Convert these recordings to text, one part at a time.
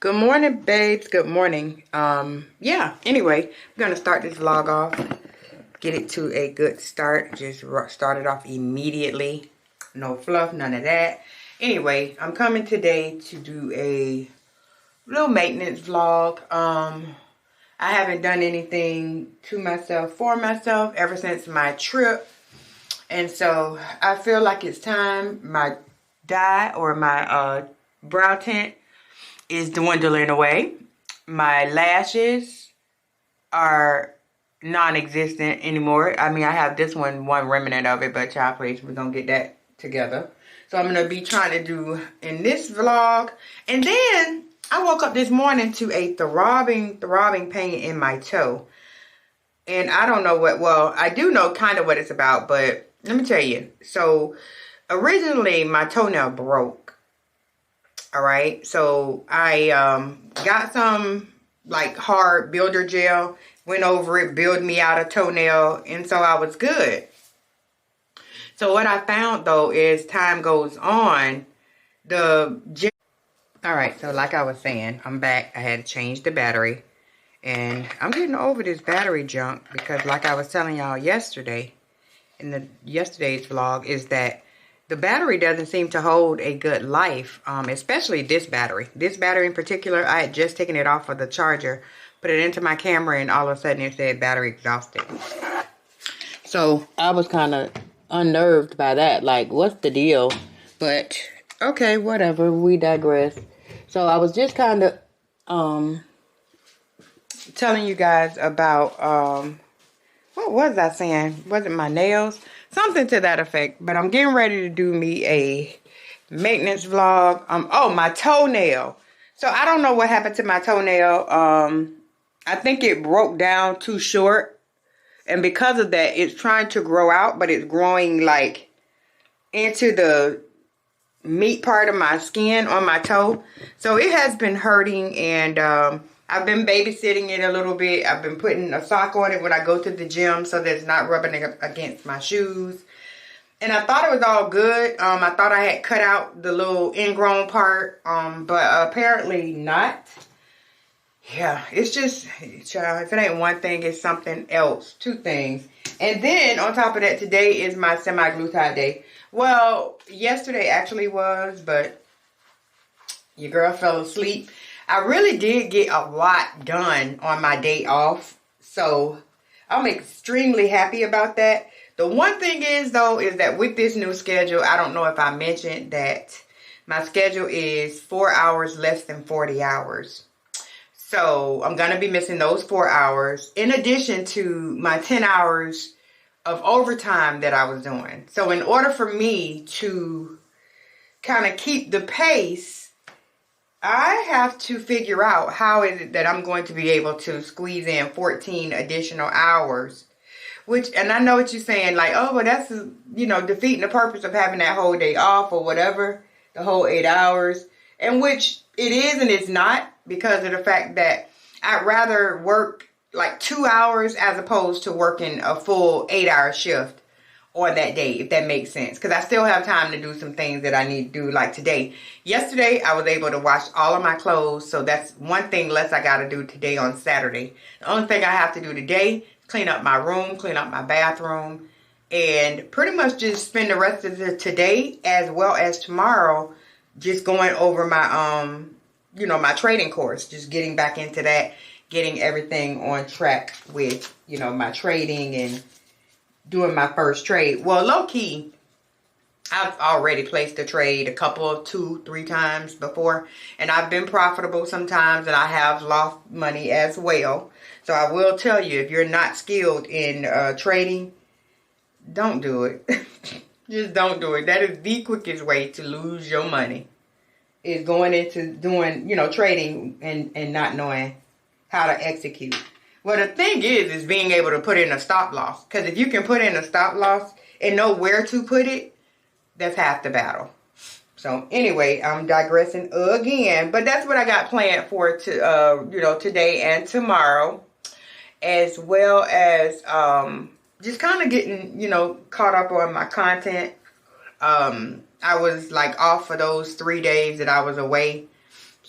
Good morning, babes. Good morning. Yeah, anyway, I'm gonna start this vlog off. Get it to a good start. Just start it off immediately. No fluff, none of that. Anyway, I'm coming today to do a little maintenance vlog. I haven't done anything to myself, for myself, ever since my trip. And so I feel like it's time. My dye or my brow tint is dwindling away. My lashes are non-existent anymore. I mean, I have this one remnant of it, but child, please, we're gonna get that together. So I'm gonna be trying to do in this vlog. And then I woke up this morning to a throbbing pain in my toe. And I don't know what, well, I do know kind of what it's about, but let me tell you. So originally my toenail broke. All right, so I got some like hard builder gel, went over it, build me out a toenail, and so I was good. So what I found though is time goes on, the gel. All right, so like I was saying, I'm back. I had to change the battery, and I'm getting over this battery junk because, like I was telling y'all yesterday in yesterday's vlog, is that the battery doesn't seem to hold a good life, especially this battery. This battery in particular, I had just taken it off of the charger, put it into my camera, and all of a sudden it said battery exhausted. So I was kind of unnerved by that. Like, what's the deal? But, okay, whatever. We digress. So I was just kind of telling you guys about, what was I saying? Was it my nails? Something to that effect. But I'm getting ready to do me a maintenance vlog. Oh, my toenail. So I don't know what happened to my toenail. I think it broke down too short. And because of that, it's trying to grow out, but it's growing like into the meat part of my skin on my toe. So it has been hurting, and I've been babysitting it a little bit. I've been putting a sock on it when I go to the gym so that it's not rubbing against my shoes. And I thought it was all good. I thought I had cut out the little ingrown part, but apparently not. Yeah, it's just, child, if it ain't one thing, it's something else. Two things. And then on top of that, today is my semi-glutide day. Well, yesterday actually was, but your girl fell asleep. I really did get a lot done on my day off, so I'm extremely happy about that. The one thing is, though, is that with this new schedule, I don't know if I mentioned that my schedule is 4 hours less than 40 hours. So I'm going to be missing those 4 hours in addition to my 10 hours of overtime that I was doing. So in order for me to kind of keep the pace, I have to figure out how is it that I'm going to be able to squeeze in 14 additional hours. Which, and I know what you're saying, like, oh, well, that's, you know, defeating the purpose of having that whole day off or whatever, the whole 8 hours. And which it is and it's not, because of the fact that I'd rather work like 2 hours as opposed to working a full 8-hour shift on that day, if that makes sense. Because I still have time to do some things that I need to do, like today. Yesterday, I was able to wash all of my clothes, so that's one thing less I got to do today on Saturday. The only thing I have to do today, clean up my room, clean up my bathroom, and pretty much just spend the rest of the today as well as tomorrow just going over my, you know, my trading course, just getting back into that, getting everything on track with, you know, my trading and doing my first trade. Well, low key, I've already placed a trade a couple of 2-3 times before, and I've been profitable sometimes, and I have lost money as well. So I will tell you, if you're not skilled in trading, don't do it. Just don't do it. That is the quickest way to lose your money, is going into doing, you know, trading and not knowing how to execute. Well, the thing is being able to put in a stop loss. Because if you can put in a stop loss and know where to put it, that's half the battle. So anyway, I'm digressing again. But that's what I got planned for, you know, today and tomorrow. As well as just kind of getting, you know, caught up on my content. I was like off for those 3 days that I was away.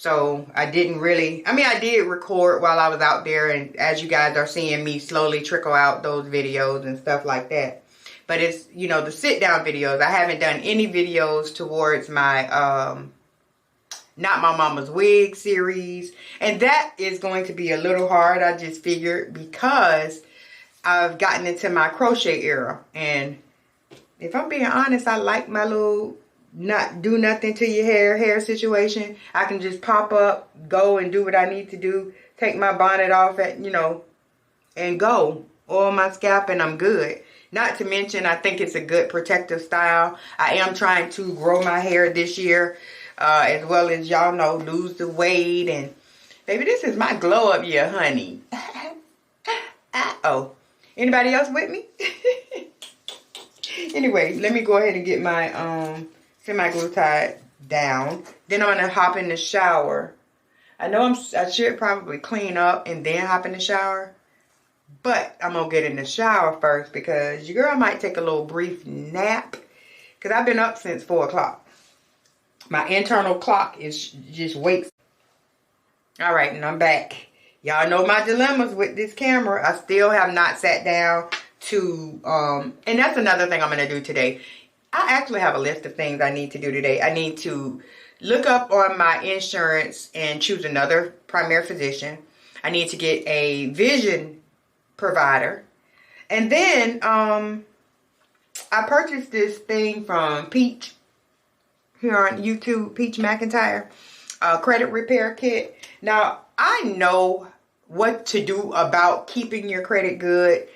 So I didn't really, I mean, I did record while I was out there, and as you guys are seeing me slowly trickle out those videos and stuff like that. But it's, you know, the sit down videos. I haven't done any videos towards my Not My Mama's Wig series. And that is going to be a little hard, I just figured, because I've gotten into my crochet era. And if I'm being honest, I like my little not do nothing to your hair situation. I can just pop up, go and do what I need to do. Take my bonnet off at, you know, and go. Oil my scalp and I'm good. Not to mention, I think it's a good protective style. I am trying to grow my hair this year. As well as y'all know, lose the weight. And baby, this is my glow up year, honey. Oh, anybody else with me? Anyway, let me go ahead and get my semi-glue tied down. Then I'm gonna hop in the shower. I know I should probably clean up and then hop in the shower, but I'm gonna get in the shower first because your girl might take a little brief nap because I've been up since 4 o'clock. My internal clock is just wakes. All right, and I'm back. Y'all know my dilemmas with this camera. I still have not sat down to, and that's another thing I'm going to do today. I actually have a list of things I need to do today. I need to look up on my insurance and choose another primary physician. I need to get a vision provider. And then, I purchased this thing from Peach here on YouTube, Peach McIntyre, credit repair kit. Now, I know what to do about keeping your credit good.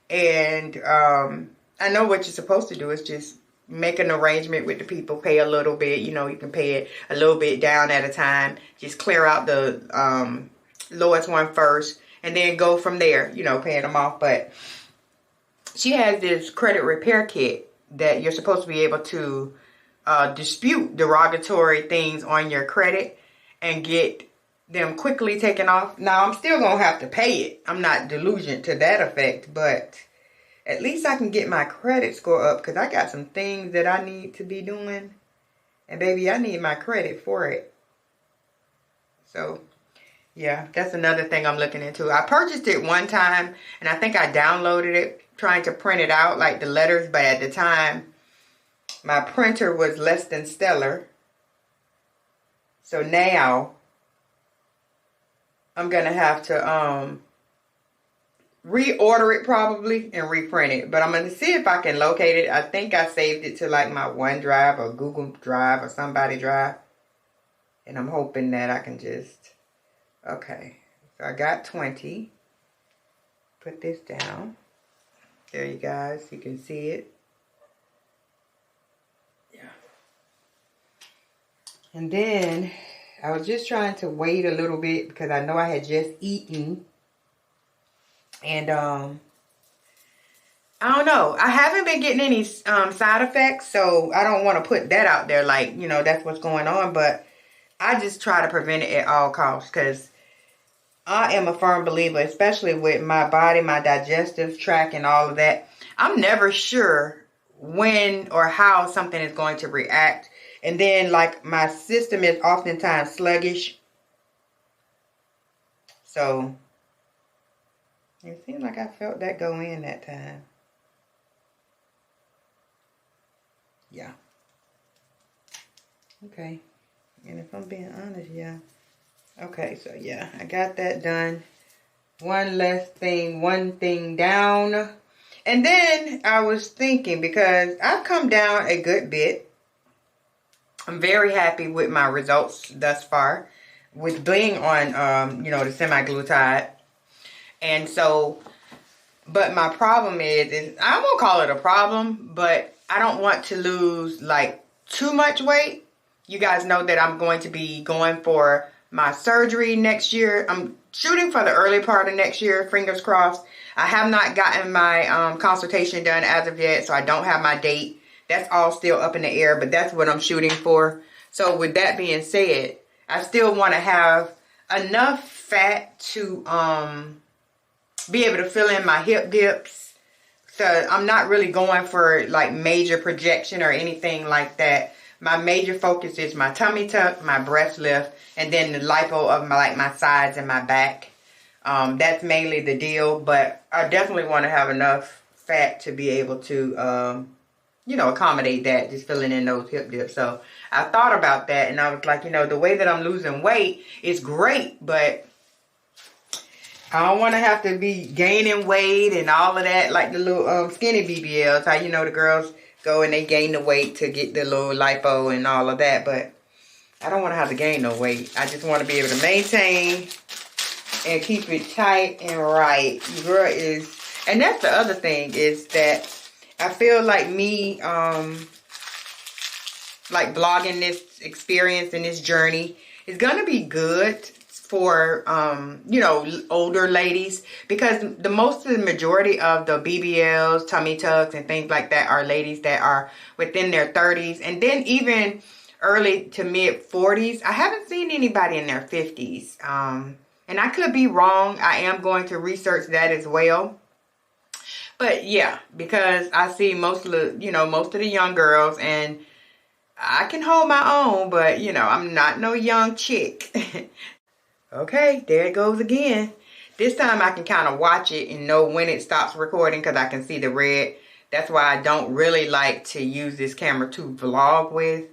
And I know what you're supposed to do is just make an arrangement with the people, pay a little bit. You know, you can pay it a little bit down at a time. Just clear out the lowest one first and then go from there, you know, paying them off. But she has this credit repair kit that you're supposed to be able to dispute derogatory things on your credit and get them quickly taken off. Now, I'm still going to have to pay it. I'm not delusional to that effect, but at least I can get my credit score up because I got some things that I need to be doing. And baby, I need my credit for it. So, yeah, that's another thing I'm looking into. I purchased it one time and I think I downloaded it trying to print it out like the letters, but at the time my printer was less than stellar. So now I'm going to have to reorder it probably and reprint it. But I'm going to see if I can locate it. I think I saved it to like my OneDrive or Google Drive or somebody drive. And I'm hoping that I can just, okay. So I got 20. Put this down. There you guys, you can see it. Yeah. And then I was just trying to wait a little bit because I know I had just eaten. And I don't know. I haven't been getting any side effects, so I don't want to put that out there like, you know, that's what's going on. But I just try to prevent it at all costs because I am a firm believer, especially with my body, my digestive tract and all of that. I'm never sure when or how something is going to react. And then, like, my system is oftentimes sluggish. So, it seemed like I felt that go in that time. Yeah. Okay. And if I'm being honest, yeah. Okay, so yeah, I got that done. One thing down. And then I was thinking, because I've come down a good bit. I'm very happy with my results thus far with being on, you know, the semi-glutide. And so, but my problem is I won't call it a problem, but I don't want to lose like too much weight. You guys know that I'm going to be going for my surgery next year. I'm shooting for the early part of next year, fingers crossed. I have not gotten my consultation done as of yet, so I don't have my date. That's all still up in the air, but that's what I'm shooting for. So with that being said, I still want to have enough fat to be able to fill in my hip dips. So I'm not really going for like major projection or anything like that. my major focus is my tummy tuck, my breast lift, and then the lipo of my sides and my back. That's mainly the deal, but I definitely want to have enough fat to be able to, you know, accommodate that, just filling in those hip dips. So I thought about that, and I was like, you know, the way that I'm losing weight is great, but I don't want to have to be gaining weight and all of that, like the little skinny BBLs. How, you know, the girls go and they gain the weight to get the little lipo and all of that, but I don't want to have to gain no weight. I just want to be able to maintain and keep it tight and right. Girl is, and that's the other thing, is that I feel like me, like vlogging this experience and this journey is going to be good for, you know, older ladies, because the majority of the BBLs, tummy tucks, and things like that are ladies that are within their 30s, and then even early to mid 40s. I haven't seen anybody in their 50s, and I could be wrong. I am going to research that as well. But yeah, because I see most of the, you know, most of the young girls, and I can hold my own, but you know, I'm not no young chick. Okay, there it goes again. This time I can kind of watch it and know when it stops recording, because I can see the red. That's why I don't really like to use this camera to vlog with.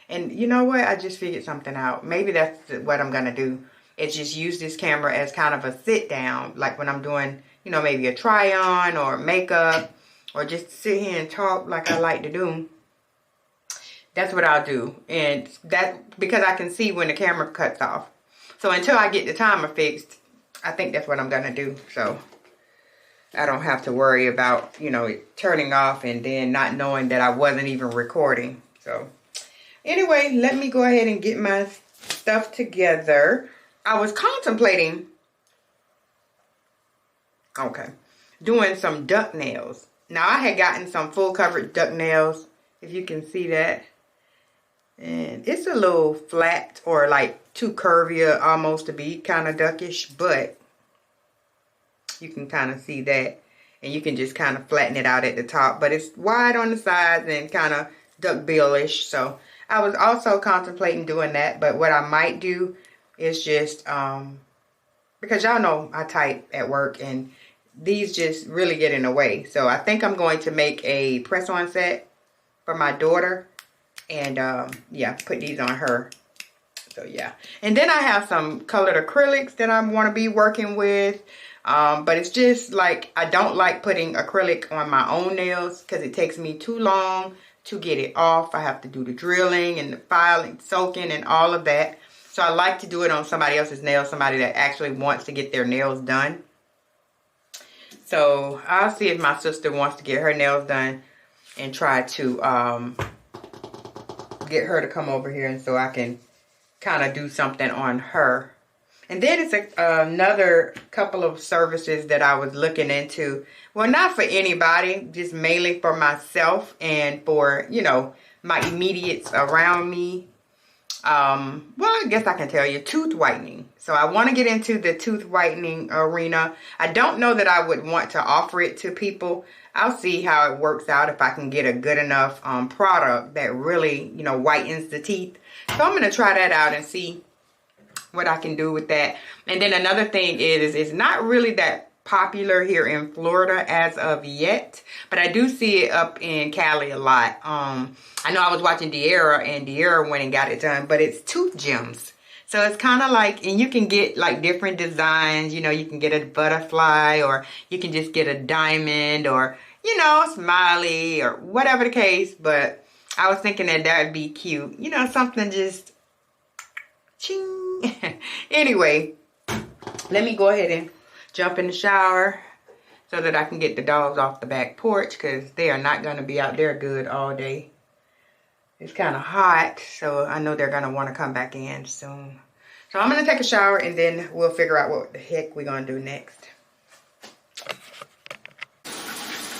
And you know what? I just figured something out. Maybe that's what I'm going to do. Is just use this camera as kind of a sit down. Like when I'm doing, you know, maybe a try on or makeup, or just sit here and talk like I like to do. That's what I'll do. And that, because I can see when the camera cuts off. So until I get the timer fixed, I think that's what I'm going to do. So I don't have to worry about, you know, it turning off and then not knowing that I wasn't even recording. So anyway, let me go ahead and get my stuff together. I was contemplating, doing some duck nails. Now I had gotten some full coverage duck nails, if you can see that. And it's a little flat, or like too curvy almost to be kind of duckish, but you can kind of see that. And you can just kind of flatten it out at the top, but it's wide on the sides and kind of duckbill-ish. So I was also contemplating doing that, but what I might do is just, because y'all know I type at work and these just really get in the way. So I think I'm going to make a press-on set for my daughter. And, yeah, put these on her. So, yeah. And then I have some colored acrylics that I want to be working with. But it's just like, I don't like putting acrylic on my own nails because it takes me too long to get it off. I have to do the drilling and the filing, soaking, and all of that. So I like to do it on somebody else's nails, somebody that actually wants to get their nails done. So I'll see if my sister wants to get her nails done and try to, get her to come over here, and so I can kind of do something on her. And then it's another couple of services that I was looking into. Well, not for anybody, just mainly for myself and for, you know, my immediates around me. Well, I guess I can tell you, tooth whitening. So I want to get into the tooth whitening arena. I don't know that I would want to offer it to people. I'll see how it works out, if I can get a good enough product that really, you know, whitens the teeth. So I'm going to try that out and see what I can do with that. And then another thing is it's not really that popular here in Florida as of yet, but I do see it up in Cali a lot. I know I was watching De'Ara, and De'Ara went and got it done, but it's tooth gems. So it's kind of like, and you can get like different designs, you know, you can get a butterfly, or you can just get a diamond, or, you know, smiley, or whatever the case. But I was thinking that that would be cute, you know, something just ching. Anyway, let me go ahead and jump in the shower so that I can get the dogs off the back porch, because they are not going to be out there good all day. It's kind of hot, so I know they're going to want to come back in soon. So I'm going to take a shower, and then we'll figure out what the heck we're going to do next.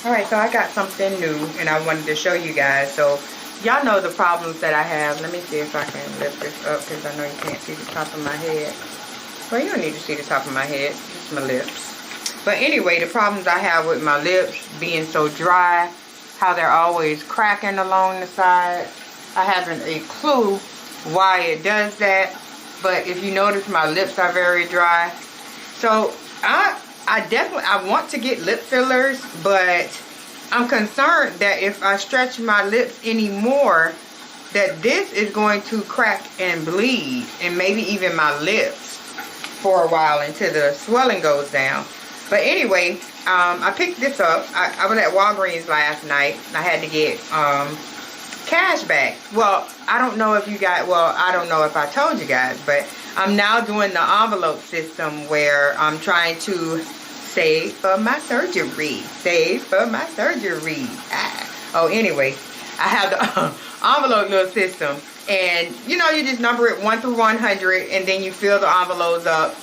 Alright, so I got something new, and I wanted to show you guys. So y'all know the problems that I have. Let me see if I can lift this up, because I know you can't see the top of my head. Well, you don't need to see the top of my head, just my lips. But anyway, the problems I have with my lips being so dry, how they're always cracking along the side. I haven't a clue why it does that. But if you notice, my lips are very dry. So I definitely want to get lip fillers, but I'm concerned that if I stretch my lips anymore, that this is going to crack and bleed, and maybe even my lips for a while until the swelling goes down. But anyway, I picked this up. I was at Walgreens last night. I had to get cash back. Well, I don't know if you guys, well, I don't know if I told you guys, but I'm now doing the envelope system where I'm trying to save for my surgery. Save for my surgery. Oh, anyway, I have the envelope little system. And, you know, you just number it 1 through 100, and then you fill the envelopes up.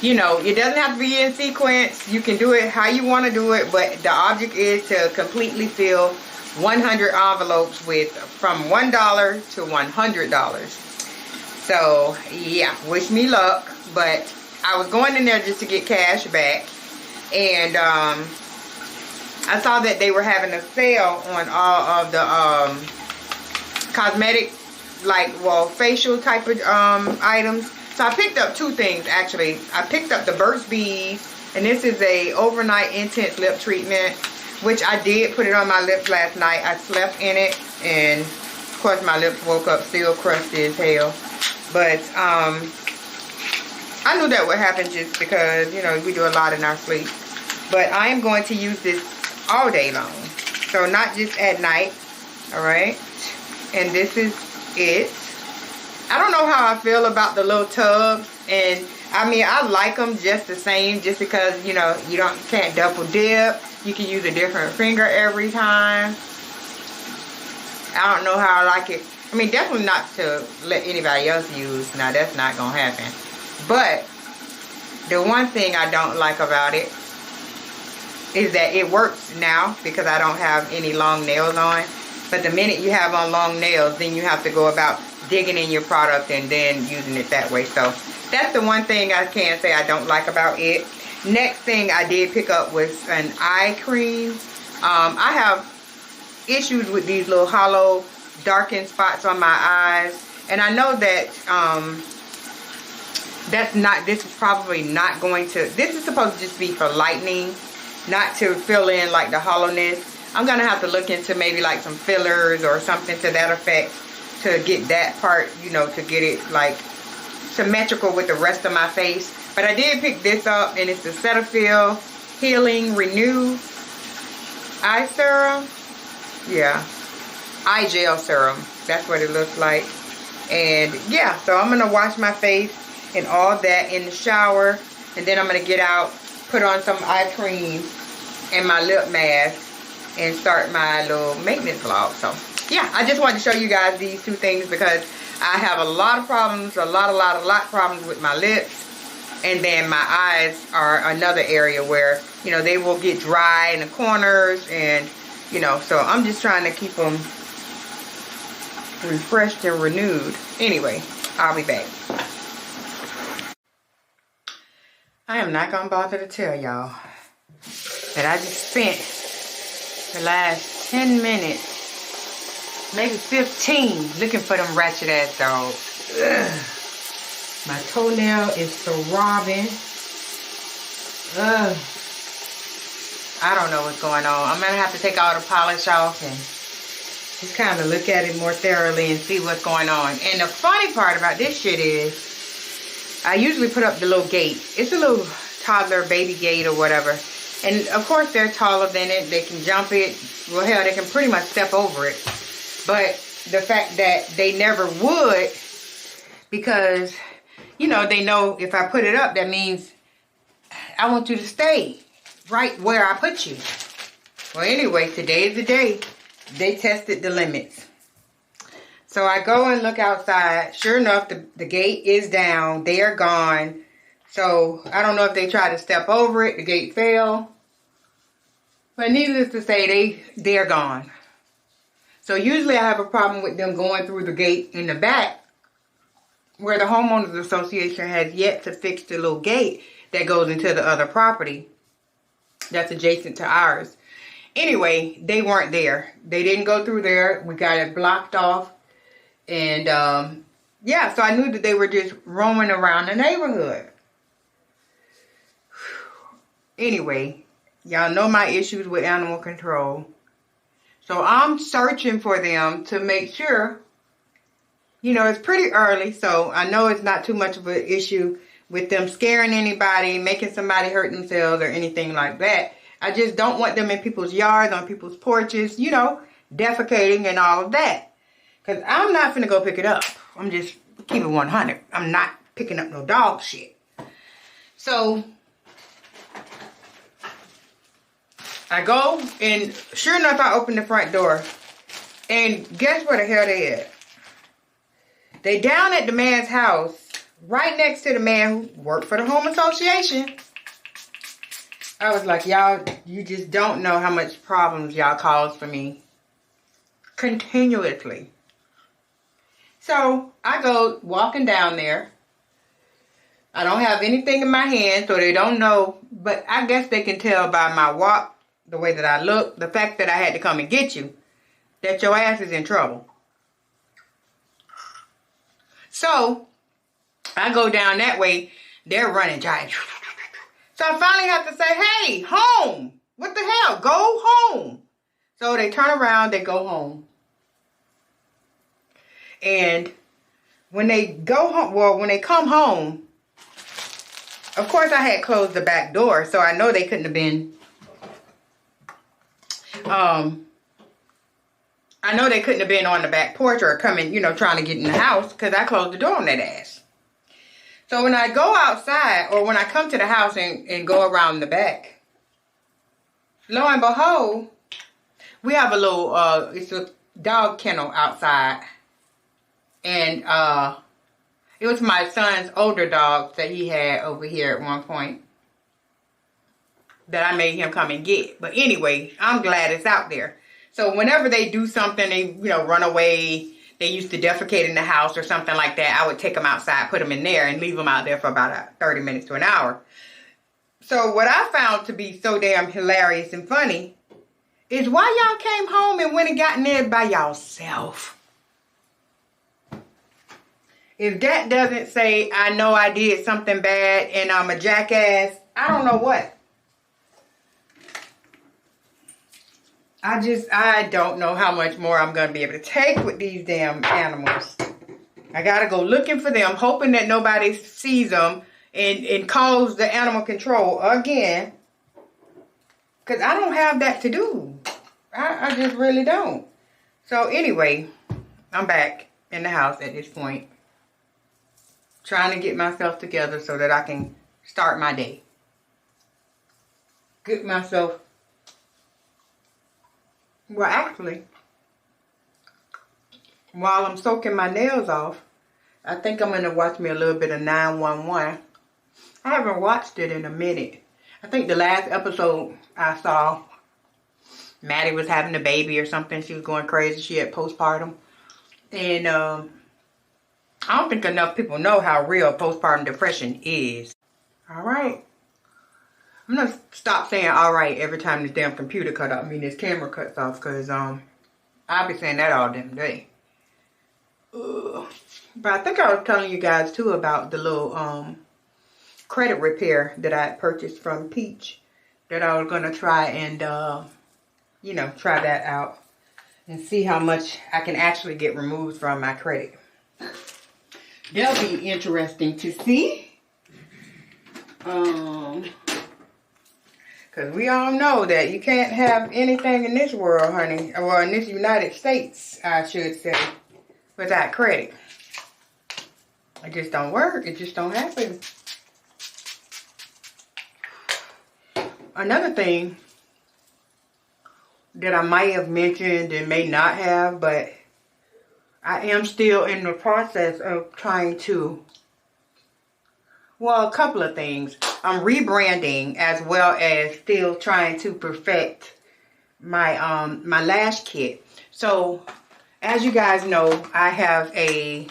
You know, it doesn't have to be in sequence. You can do it how you want to do it, but the object is to completely fill 100 envelopes with from $1 to $100. So, yeah, wish me luck. But I was going in there just to get cash back. And I saw that they were having a sale on all of the cosmetic, like, well, facial type of items. So I picked up two things, actually. I picked up the Burt's Bees, and this is a overnight intense lip treatment, which I did put it on my lips last night. I slept in it, and of course my lips woke up still crusty as hell. But I knew that would happen just because, you know, we do a lot in our sleep. But I am going to use this all day long, so not just at night. All right, and this is it. I don't know how I feel about the little tubs, and I mean, I like them just the same, just because, you know, you can't double dip. You can use a different finger every time. I don't know how I like it. I mean, definitely not to let anybody else use. Now, that's not gonna happen. But the one thing I don't like about it is that it works now because I don't have any long nails on. But the minute you have on long nails, then you have to go about digging in your product and then using it that way. So that's the one thing I can say I don't like about it. Next thing I did pick up was an eye cream. I have issues with these little hollow darkened spots on my eyes, and I know that this is probably not going to, this is supposed to just be for lightening, not to fill in like the hollowness. I'm gonna have to look into maybe like some fillers or something to that effect to get that part, you know, to get it like symmetrical with the rest of my face. But I did pick this up, and it's the Cetaphil Healing Renew Eye Serum. Yeah, eye gel serum. That's what it looks like. And yeah, so I'm gonna wash my face and all that in the shower, and then I'm gonna get out, put on some eye cream and my lip mask, and start my little maintenance vlog. So yeah, I just wanted to show you guys these two things because I have a lot of problems, a lot of problems with my lips. And then my eyes are another area where, you know, they will get dry in the corners, and, you know, so I'm just trying to keep them refreshed and renewed. Anyway, I'll be back. I am not gonna bother to tell y'all that I just spent the last 10 minutes, maybe 15, looking for them ratchet ass dogs. Ugh. My toenail is throbbing. Ugh. I don't know what's going on. I'm gonna have to take all the polish off and just kind of look at it more thoroughly and see what's going on. And the funny part about this shit is, I usually put up the little gate. It's a little toddler baby gate or whatever. And of course they're taller than it. They can jump it. Well, hell, they can pretty much step over it. But the fact that they never would, because, you know, they know if I put it up, that means I want you to stay right where I put you. Well, anyway, today is the day they tested the limits. So I go and look outside. Sure enough, the gate is down. They are gone. So I don't know if they tried to step over it. The gate fell. But needless to say, they're gone. So usually I have a problem with them going through the gate in the back, where the homeowners association has yet to fix the little gate that goes into the other property that's adjacent to ours. Anyway, they weren't there. They didn't go through there. We got it blocked off. And, yeah, so I knew that they were just roaming around the neighborhood. Anyway, y'all know my issues with animal control. So I'm searching for them to make sure, you know, it's pretty early. So I know it's not too much of an issue with them scaring anybody, making somebody hurt themselves or anything like that. I just don't want them in people's yards, on people's porches, you know, defecating and all of that. Because I'm not finna go pick it up. I'm just keeping 100. I'm not picking up no dog shit. So I go, and sure enough, I open the front door. And guess where the hell they at? They down at the man's house, right next to the man who worked for the home association. I was like, y'all, you just don't know how much problems y'all cause for me. Continuously. So I go walking down there. I don't have anything in my hand, so they don't know. But I guess they can tell by my walk, the way that I look, the fact that I had to come and get you, that your ass is in trouble. So I go down that way. They're running giant. So I finally have to say, hey, home. What the hell? Go home. So they turn around, they go home. And when they go home, well, when they come home, of course I had closed the back door, so I know they couldn't have been, I know they couldn't have been on the back porch or coming, you know, trying to get in the house, because I closed the door on that ass. So when I go outside, or when I come to the house and go around the back, lo and behold, we have a little, it's a dog kennel outside. And it was my son's older dog that he had over here at one point that I made him come and get. But anyway, I'm glad it's out there. So whenever they do something, they, you know, run away, they used to defecate in the house or something like that, I would take them outside, put them in there, and leave them out there for about 30 minutes to an hour. So what I found to be so damn hilarious and funny is why y'all came home and went and got in there by yourself. If that doesn't say, I know I did something bad and I'm a jackass, I don't know what. I don't know how much more I'm going to be able to take with these damn animals. I got to go looking for them, hoping that nobody sees them and calls the animal control again. Because I don't have that to do. I just really don't. So anyway, I'm back in the house at this point, trying to get myself together so that I can start my day. Get myself... Well, actually, while I'm soaking my nails off, I think I'm going to watch me a little bit of 911. I haven't watched it in a minute. I think the last episode I saw, Maddie was having a baby or something. She was going crazy. She had postpartum. And I don't think enough people know how real postpartum depression is. All right. I'm going to stop saying all right every time this damn computer cut off. I mean, this camera cuts off, because I'll be saying that all damn day. But I think I was telling you guys, too, about the little credit repair that I had purchased from Peach, that I was going to try and, you know, try that out and see how much I can actually get removed from my credit. That'll be interesting to see. Because we all know that you can't have anything in this world, honey. Well, in this United States, I should say, without credit. It just don't work. It just don't happen. Another thing that I might have mentioned and may not have, but I am still in the process of trying to... Well, a couple of things. I'm rebranding, as well as still trying to perfect my my lash kit. So, as you guys know, I have an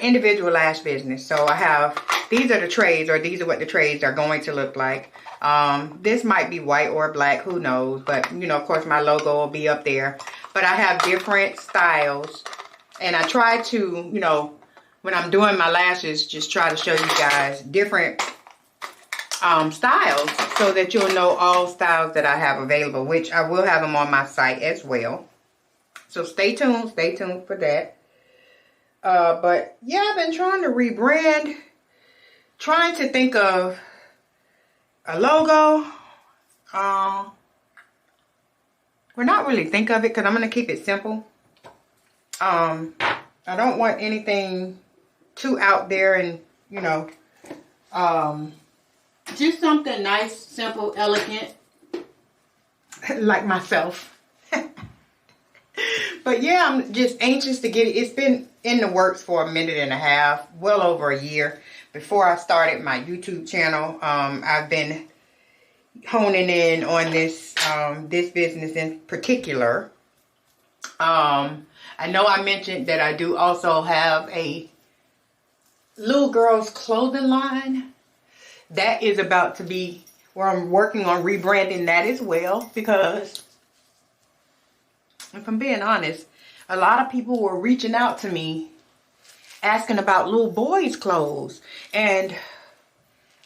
individual lash business. So I have, these are the trays, or these are what the trays are going to look like. This might be white or black, who knows, but you know, of course my logo will be up there. But I have different styles, and I try to, you know, when I'm doing my lashes, just try to show you guys different styles so that you'll know all styles that I have available, which I will have them on my site as well. So stay tuned for that. But yeah, I've been trying to rebrand, trying to think of a logo. We're not really think of it because I'm going to keep it simple. I don't want anything too out there and, you know, just something nice, simple, elegant, like myself. But yeah, I'm just anxious to get it. It's been in the works for a minute and a half, well over a year. Before I started my YouTube channel, I've been honing in on this this business in particular. I know I mentioned that I do also have a little girl's clothing line. That is about to be where I'm working on rebranding that as well, because if I'm being honest, a lot of people were reaching out to me asking about little boys' clothes, and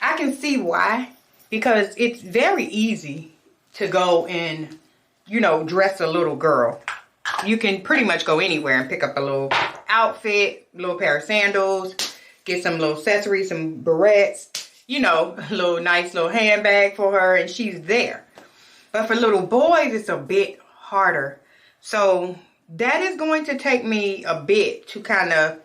I can see why, because it's very easy to go and, you know, dress a little girl. You can pretty much go anywhere and pick up a little outfit, a little pair of sandals, get some little accessories, some barrettes, you know, a little nice little handbag for her, and she's there. But for little boys, it's a bit harder. So that is going to take me a bit to kind of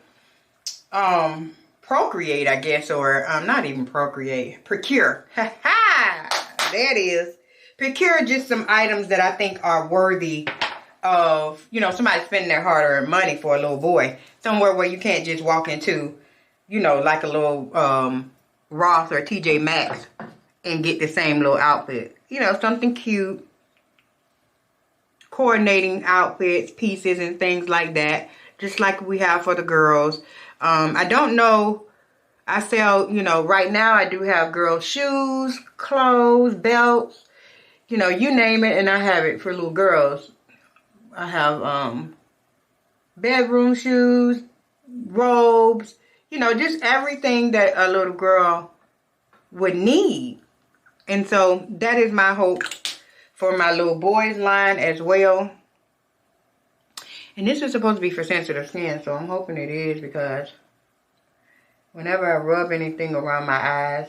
procreate, I guess, or not even procreate, procure. Ha ha! There it is. Procure just some items that I think are worthy of, you know, somebody spending their hard-earned money for a little boy. Somewhere where you can't just walk into, you know, like a little Ross or TJ Maxx and get the same little outfit. You know, something cute. Coordinating outfits, pieces, and things like that. Just like we have for the girls. I don't know. I sell, you know, right now I do have girls' shoes, clothes, belts. You know, you name it, and I have it for little girls. I have bedroom shoes, robes, you know, just everything that a little girl would need. And so that is my hope for my little boys line as well. And this is supposed to be for sensitive skin, so I'm hoping it is, because whenever I rub anything around my eyes,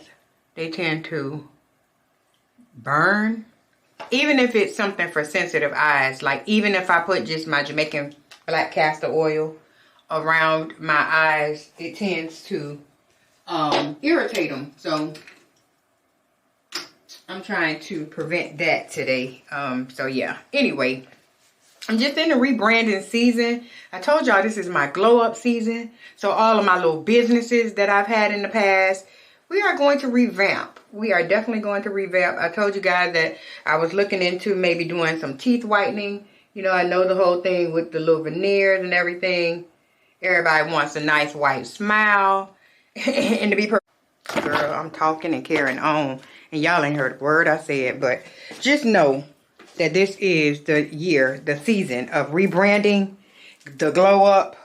they tend to burn. Even if it's something for sensitive eyes, like even if I put just my Jamaican black castor oil around my eyes, it tends to irritate them. So I'm trying to prevent that today. So yeah, anyway, I'm just in the rebranding season. I told y'all this is my glow up season. So all of my little businesses that I've had in the past, we are going to revamp. We are definitely going to revamp. I told you guys that I was looking into maybe doing some teeth whitening. You know, I know the whole thing with the little veneers and everything. Everybody wants a nice white smile. And to be perfect, girl, I'm talking and carrying on. And y'all ain't heard a word I said. But just know that this is the year, the season of rebranding, the glow up,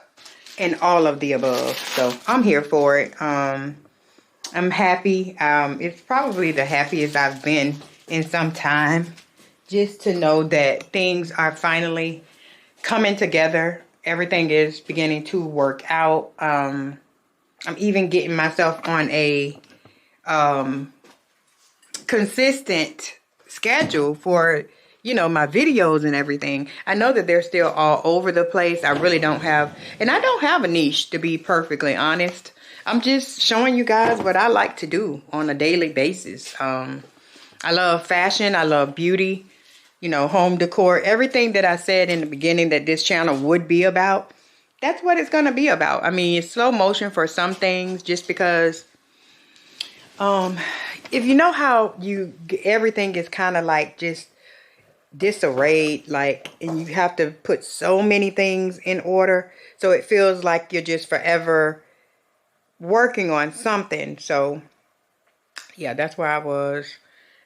and all of the above. So I'm here for it. I'm happy. It's probably the happiest I've been in some time. Just to know that things are finally coming together. Everything is beginning to work out. I'm even getting myself on a consistent schedule for, you know, my videos and everything. I know that they're still all over the place. I really don't have, and I don't have a niche, to be perfectly honest. I'm just showing you guys what I like to do on a daily basis. I love fashion. I love beauty, you know, home decor. Everything that I said in the beginning that this channel would be about, that's what it's going to be about. I mean, it's slow motion for some things, just because if you know how everything is kind of like just disarrayed, like, and you have to put so many things in order, so it feels like you're just forever working on something. So yeah, that's where I was.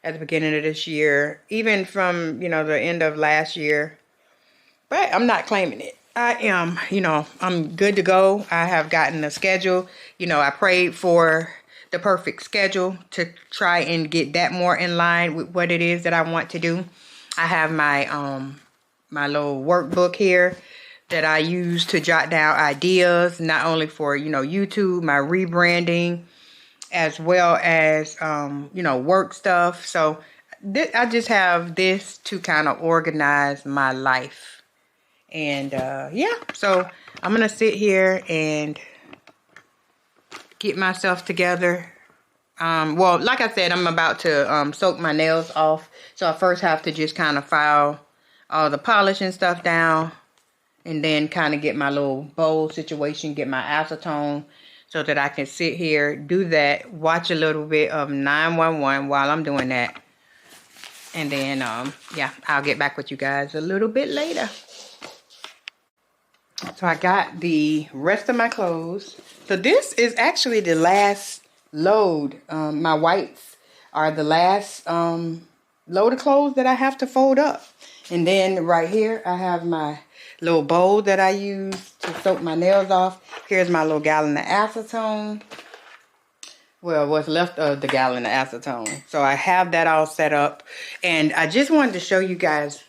at the beginning of this year, even from, you know, the end of last year. But I'm not claiming it. I am, you know, I'm good to go. I have gotten a schedule. You know, I prayed for the perfect schedule to try and get that more in line with what it is that I want to do. I have my my little workbook here that I use to jot down ideas, not only for, you know, YouTube, my rebranding, as well as, you know, work stuff. So I just have this to kind of organize my life. And yeah, so I'm going to sit here and get myself together. Well, like I said, I'm about to soak my nails off. So I first have to just kind of file all the polish and stuff down. And then kind of get my little bowl situation, get my acetone so that I can sit here, do that, watch a little bit of 911 while I'm doing that. And then, yeah, I'll get back with you guys a little bit later. So I got the rest of my clothes. So this is actually the last load. My whites are the last load of clothes that I have to fold up. And then right here, I have my little bowl that I use to soak my nails off. Here's my little gallon of acetone. Well, what's left of the gallon of acetone. So I have that all set up. And I just wanted to show you guys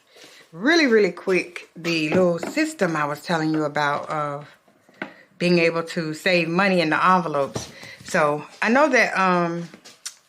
really quick the little system I was telling you about of being able to save money in the envelopes. So I know that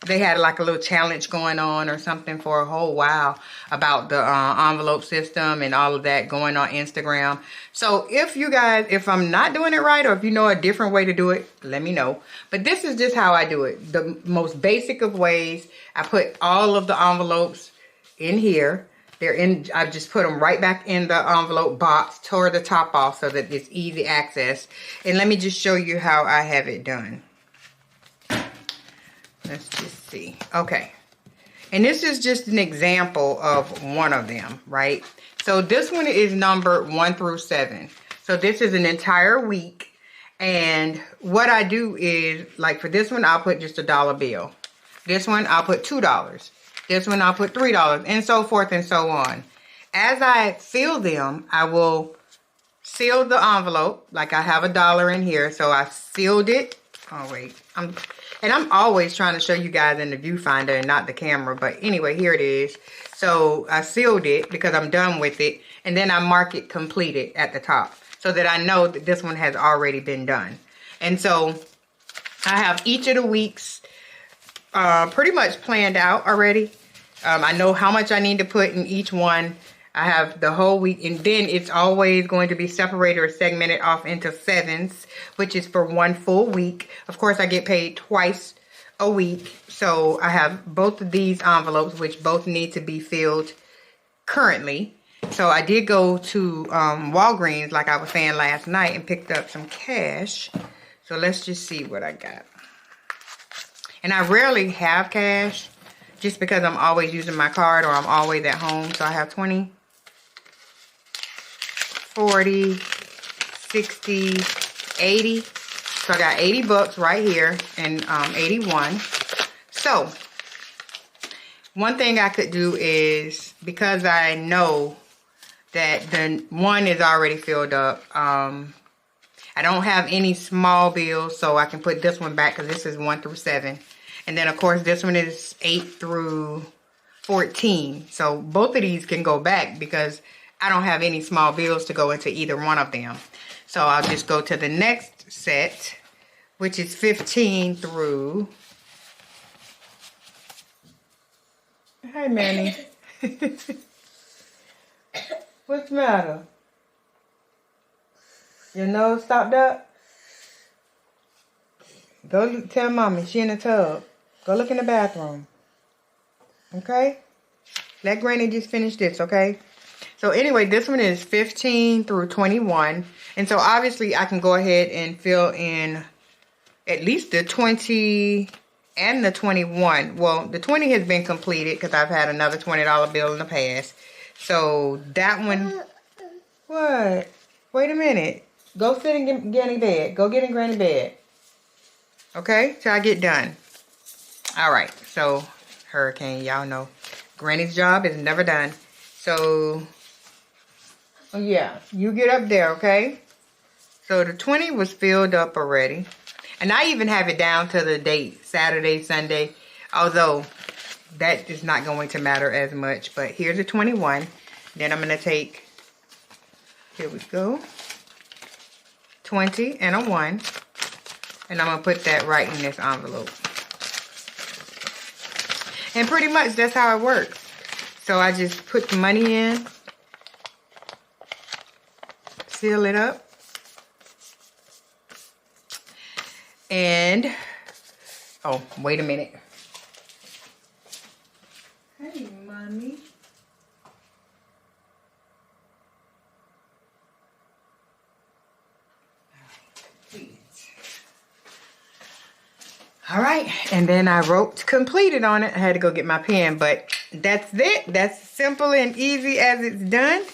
they had like a little challenge going on or something for a whole while about the envelope system and all of that going on Instagram. So if you guys, if I'm not doing it right, or if you know a different way to do it, let me know. But this is just how I do it. The most basic of ways. I put all of the envelopes in here. They're in, I just put them right back in the envelope box, tore the top off so that it's easy access. And let me just show you how I have it done. Let's just see. Okay. And this is just an example of one of them, right? So this one is numbered 1 through 7. So this is an entire week. And what I do is, like for this one, I'll put just $1 bill. This one, I'll put $2. This one, I'll put $3, and so forth and so on. As I fill them, I will seal the envelope. Like I have $1 in here, so I sealed it. Oh, wait. I'm always trying to show you guys in the viewfinder and not the camera. But anyway, here it is. So I sealed it because I'm done with it. And then I mark it completed at the top so that I know that this one has already been done. And so I have each of the weeks pretty much planned out already. I know how much I need to put in each one. I have the whole week, and then it's always going to be separated or segmented off into 7s, which is for 1 full week. Of course, I get paid twice a week, so I have both of these envelopes, which both need to be filled currently. So I did go to Walgreens, like I was saying last night, and picked up some cash. So let's just see what I got. And I rarely have cash, just because I'm always using my card or I'm always at home. So I have 20. 40, 60, 80. So I got 80 bucks right here and 81. So one thing I could do is, because I know that the one is already filled up, I don't have any small bills, so I can put this one back because this is 1 through 7. And then of course this one is 8 through 14. So both of these can go back because I don't have any small bills to go into either one of them. So I'll just go to the next set, which is 15 through... Hey, Manny. What's the matter? Your nose stopped up? Go tell Mommy she in the tub. Go look in the bathroom. Okay? Let Granny just finish this, okay? So anyway, this one is 15 through 21. And so obviously I can go ahead and fill in at least the 20 and the 21. Well, the 20 has been completed because I've had another $20 bill in the past. So that one... What? Wait a minute. Go sit in Granny bed. Go get in Granny bed. Okay? Till I get done. Alright. So hurricane. Y'all know Granny's job is never done. So, oh yeah, you get up there, okay? So the 20 was filled up already. And I even have it down to the date, Saturday, Sunday. Although that is not going to matter as much. But here's the 21. Then I'm going to take, here we go, 20 and a 1. And I'm going to put that right in this envelope. And pretty much that's how it works. So I just put the money in, seal it up, and, oh, wait a minute. Hey, mommy. All right, and then I wrote completed on it. I had to go get my pen, but that's it. That's simple and easy as it's done.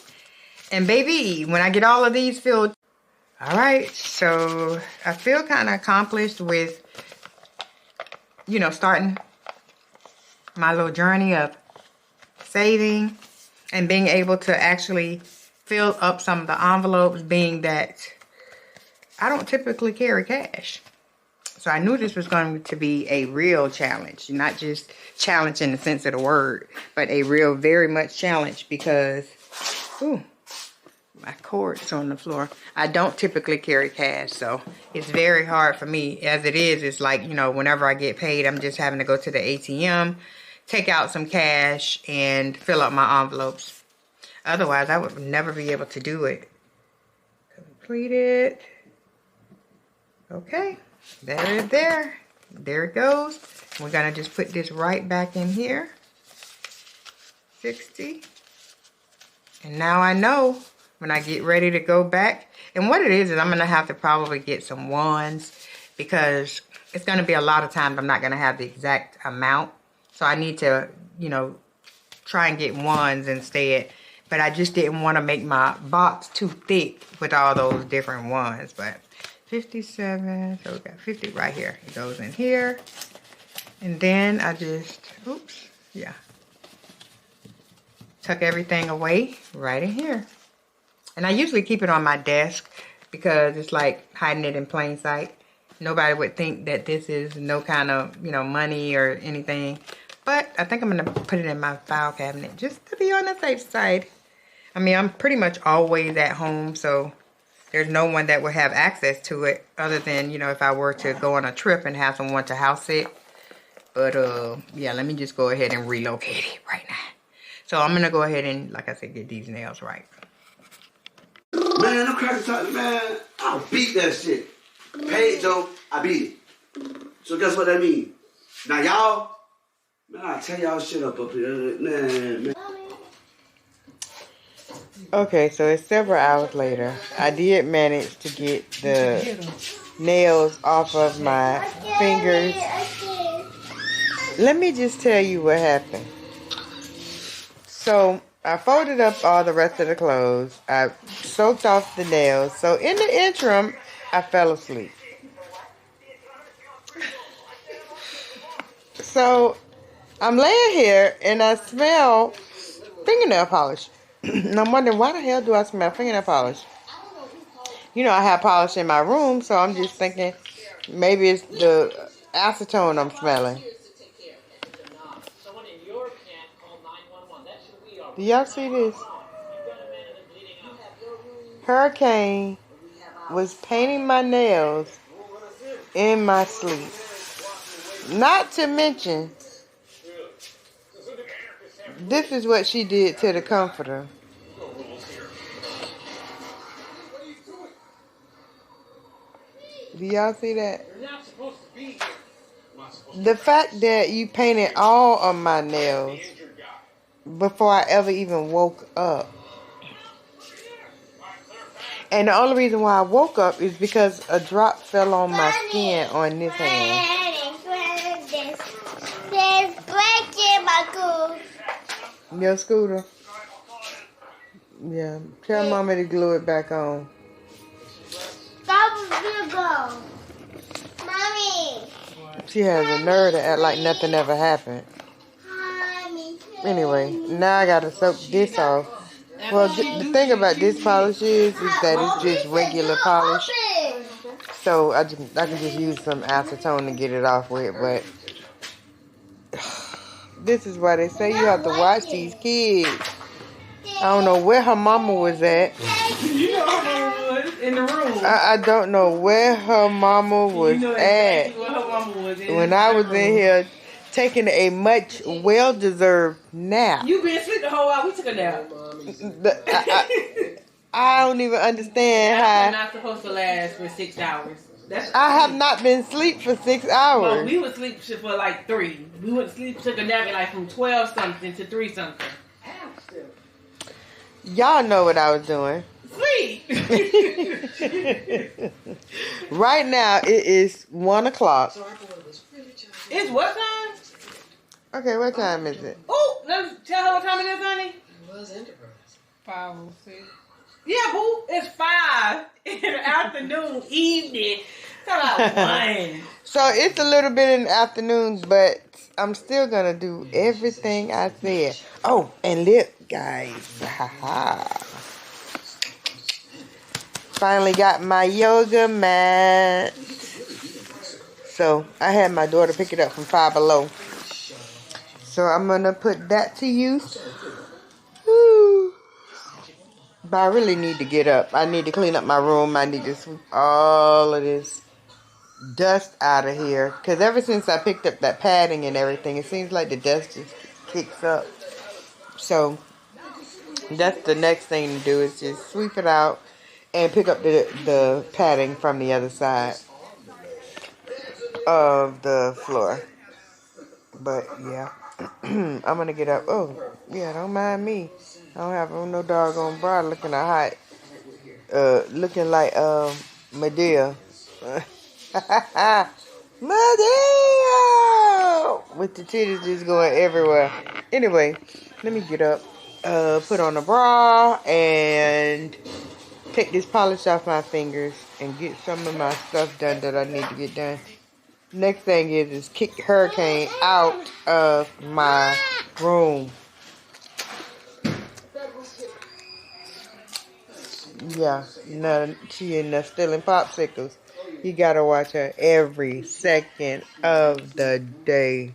And baby, when I get all of these filled, all right, so I feel kind of accomplished with, you know, starting my little journey of saving and being able to actually fill up some of the envelopes, being that I don't typically carry cash. So I knew this was going to be a real challenge, not just challenge in the sense of the word, but a real, very much challenge because, ooh, my cord's on the floor. I don't typically carry cash, so it's very hard for me. As it is, it's like, you know, whenever I get paid, I'm just having to go to the ATM, take out some cash, and fill up my envelopes. Otherwise, I would never be able to do it. Complete it. Okay. There it goes. We're gonna just put this right back in here. 60. And now I know when I get ready to go back. And what it is I'm gonna have to probably get some ones because it's gonna be a lot of times I'm not gonna have the exact amount. So I need to, you know, try and get ones instead. But I just didn't want to make my box too thick with all those different ones. But 57, so we got 50 right here. It goes in here. And then I just, oops, yeah. Tuck everything away right in here. And I usually keep it on my desk because it's like hiding it in plain sight. Nobody would think that this is no kind of, you know, money or anything. But I think I'm going to put it in my file cabinet just to be on the safe side. I mean, I'm pretty much always at home, so there's no one that would have access to it other than, you know, if I were to go on a trip and have someone to house it. But, yeah, let me just go ahead and relocate it right now. So I'm going to go ahead and, like I said, get these nails right. Man, I'm cracking talking, man. I'll beat that shit. Paid, though, I beat it. So guess what that means? Now, y'all, man, I'll tell y'all shit up here. Man. Okay, so it's several hours later. I did manage to get the nails off of my fingers. Let me just tell you what happened. So I folded up all the rest of the clothes. I soaked off the nails. So in the interim, I fell asleep. So I'm laying here and I smell fingernail polish. And I'm wondering, why the hell do I smell fingernail polish? You know, I have polish in my room, so I'm just thinking maybe it's the acetone I'm smelling. Do y'all see this? Hurricane was painting my nails in my sleep. Not to mention, this is what she did to the comforter. Do y'all see that? The fact that you painted all of my nails before I ever even woke up. And the only reason why I woke up is because a drop fell on my skin on this hand. Your scooter? Yeah. Tell Mama to glue it back on. Go. Mommy. She has a nerve to act like nothing ever happened. Anyway, now I gotta soak this off. Well, the thing about this polish is that it's just regular polish. So I can just use some acetone to get it off with. But this is why they say you have to watch these kids. I don't know where her mama was at. You know her mama was in the room. I don't know where her mama was you know at exactly where her mama was when I was in here taking a much well-deserved nap. You been asleep the whole while we took a nap. I don't even understand how. We're not supposed to last for 6 hours. I have not been asleep for 6 hours. Well, we would sleep for like 3. We went to sleep, took a nap at like from 12 something to 3 something. Y'all know what I was doing. Sleep. Right now it is 1 o'clock. It's what time? Okay, what time is it? Oh, tell her what time it is, honey. It was Enterprise. 5:06. Yeah, boo. It's 5 in the afternoon, evening. Talk about 1. So it's a little bit in the afternoons, but I'm still gonna do everything I said. Oh, and look, guys. Finally got my yoga mat. So I had my daughter pick it up from Five Below. So I'm gonna put that to use. Woo. But I really need to get up. I need to clean up my room. I need to sweep all of this dust out of here. Because ever since I picked up that padding and everything, it seems like the dust just kicks up. So that's the next thing to do, is just sweep it out and pick up the padding from the other side of the floor. But yeah, I'm going to get up. Oh, yeah, don't mind me. I don't have no doggone bra looking hot. Looking like Medea. Medea! With the titties just going everywhere. Anyway, let me get up. Put on a bra and take this polish off my fingers and get some of my stuff done that I need to get done. Next thing is kick Hurricane out of my room. Yeah, no, she in there stealing popsicles. You gotta watch her every second of the day.